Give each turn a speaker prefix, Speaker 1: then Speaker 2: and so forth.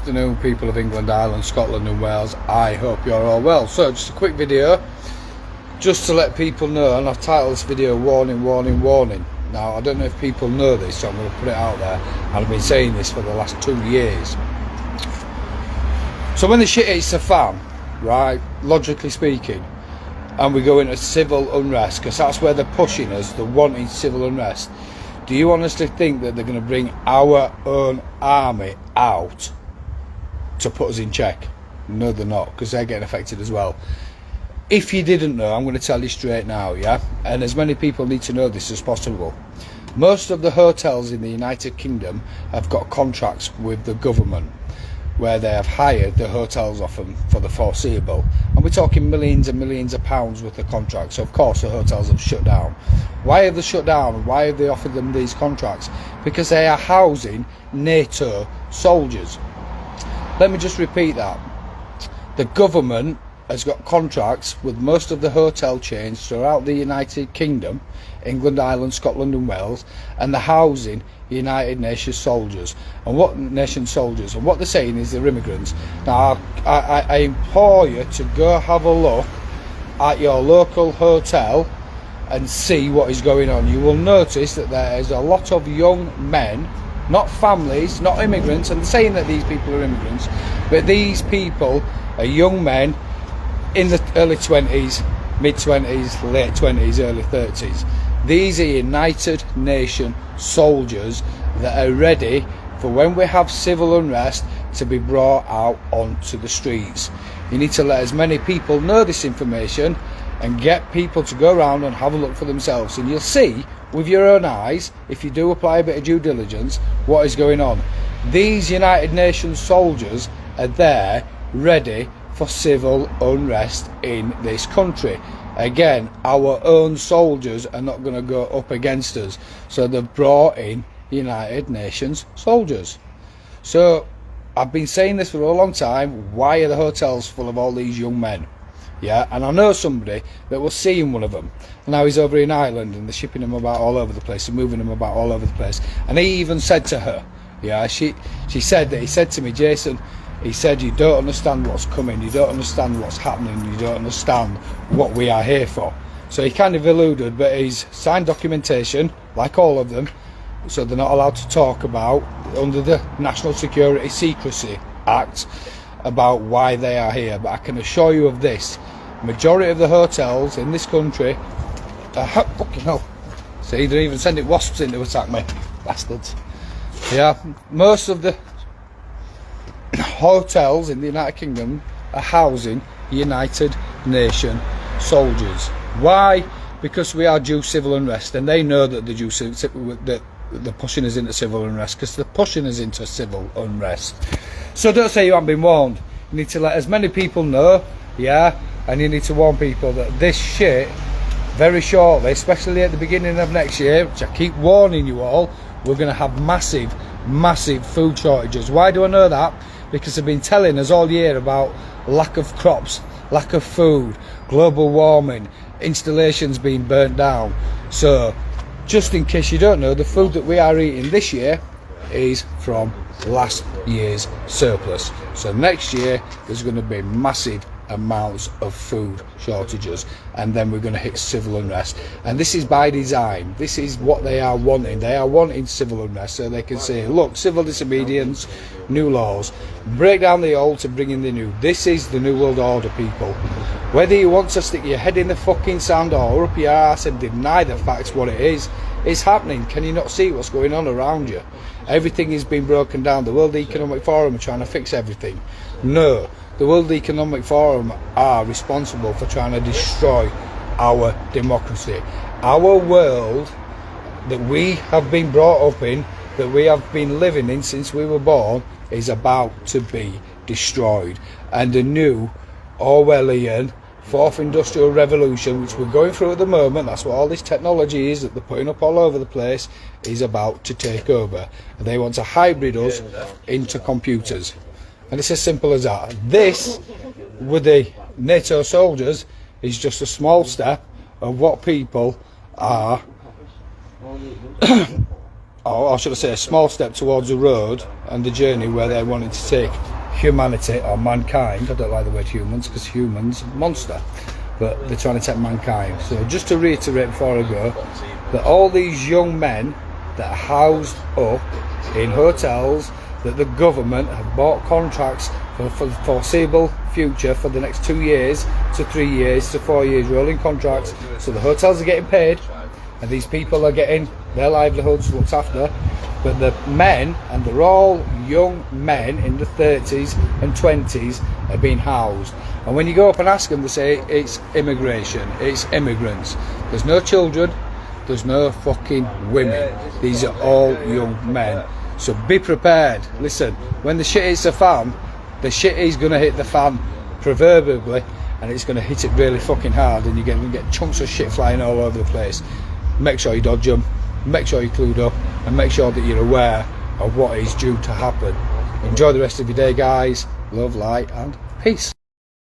Speaker 1: afternoon, people of England, Ireland, Scotland and Wales. I hope you're all well. So just a quick video just to let people know, and I've titled this video warning, warning, warning. Now I don't know if people know this, so I'm going to put it out there, and I've been saying this for the last 2 years. So when the shit hits the fan, right, logically speaking, and we go into civil unrest, because that's where they're pushing us, they're wanting civil unrest. Do you honestly think that they're going to bring our own army out to put us in check? No, they're not, because they're getting affected as well. If you didn't know, I'm going to tell you straight now, yeah? And as many people need to know this as possible. Most of the hotels in the United Kingdom have got contracts with the government, where they have hired the hotels off them for the foreseeable, and we're talking millions and millions of pounds worth of contracts. So of course the hotels have shut down. Why have they shut down? Why have they offered them these contracts? Because they are housing NATO soldiers. Let me just repeat that. The government has got contracts with most of the hotel chains throughout the United Kingdom, England, Ireland, Scotland and Wales, and the housing United Nations soldiers. And what nation soldiers? And what they're saying is they're immigrants. Now I implore you to go have a look at your local hotel and see what is going on. You will notice that there is a lot of young men, not families, not immigrants, and they're saying that these people are immigrants, but these people are young men in the early 20s, mid 20s, late 20s, early 30s. These are United Nations soldiers that are ready for when we have civil unrest to be brought out onto the streets. You need to let as many people know this information and get people to go around and have a look for themselves, and you'll see with your own eyes, if you do apply a bit of due diligence, what is going on. These United Nations soldiers are there ready for civil unrest in this country. Again, our own soldiers are not going to go up against us, so they've brought in United Nations soldiers. So I've been saying this for a long time. Why are the hotels full of all these young men? Yeah, and I know somebody that was seeing one of them. Now he's over in Ireland and they're shipping him about all over the place and moving him about all over the place. And he even said to her, yeah, she said that, he said to me, Jason, he said, you don't understand what's coming, you don't understand what's happening, you don't understand what we are here for. So he kind of alluded, but he's signed documentation, like all of them, so they're not allowed to talk about, under the National Security Secrecy Act, about why they are here. But I can assure you of this, majority of the hotels in this country are, fucking hell, see, they're even sending wasps in to attack me, bastards. Yeah, most of the hotels in the United Kingdom are housing United Nations soldiers. Why? Because we are due civil unrest, and they know that they're pushing us into civil unrest, because they're pushing us into civil unrest. So don't say you haven't been warned. You need to let as many people know, yeah, and you need to warn people that this shit, very shortly, especially at the beginning of next year, which I keep warning you all, we're going to have massive food shortages. Why do I know that? Because they've been telling us all year about lack of crops, lack of food, global warming, installations being burnt down. So just in case you don't know, the food that we are eating this year is from last year's surplus. So next year there's going to be massive amounts of food shortages, and then we're going to hit civil unrest. And this is by design. This is what they are wanting. They are wanting civil unrest so they can say, look, civil disobedience, new laws, break down the old to bring in the new. This is the new world order, people. Whether you want to stick your head in the fucking sand or up your ass and deny the facts, what it is, it's happening. Can you not see what's going on around you? Everything is being broken down. The World Economic Forum are trying to fix everything. No, the World Economic Forum are responsible for trying to destroy our democracy. Our world that we have been brought up in, that we have been living in since we were born, is about to be destroyed. And the new Orwellian fourth industrial revolution, which we're going through at the moment, that's what all this technology is that they're putting up all over the place, is about to take over. And they want to hybrid us into computers. And it's as simple as that. This, with the NATO soldiers, is just a small step of what people are, or should I say a small step towards the road and the journey where they're wanting to take humanity or mankind. I don't like the word humans because humans monster, but they're trying to take mankind. So just to reiterate before I go, that all these young men that are housed up in hotels, that the government have bought contracts for the foreseeable future for the next 2 years to 3 years to 4 years, rolling contracts, so the hotels are getting paid and these people are getting their livelihoods looked after. But the men, and they're all young men in the 30s and 20s, are being housed. And when you go up and ask them, they say it's immigration, it's immigrants. There's no children, there's no fucking women. These are all young men. So be prepared. Listen, when the shit hits the fan, the shit is going to hit the fan proverbially, and it's going to hit it really fucking hard, and you're going to get chunks of shit flying all over the place. Make sure you dodge them, make sure you're clued up, and make sure that you're aware of what is due to happen. Enjoy the rest of your day, guys. Love, light and peace.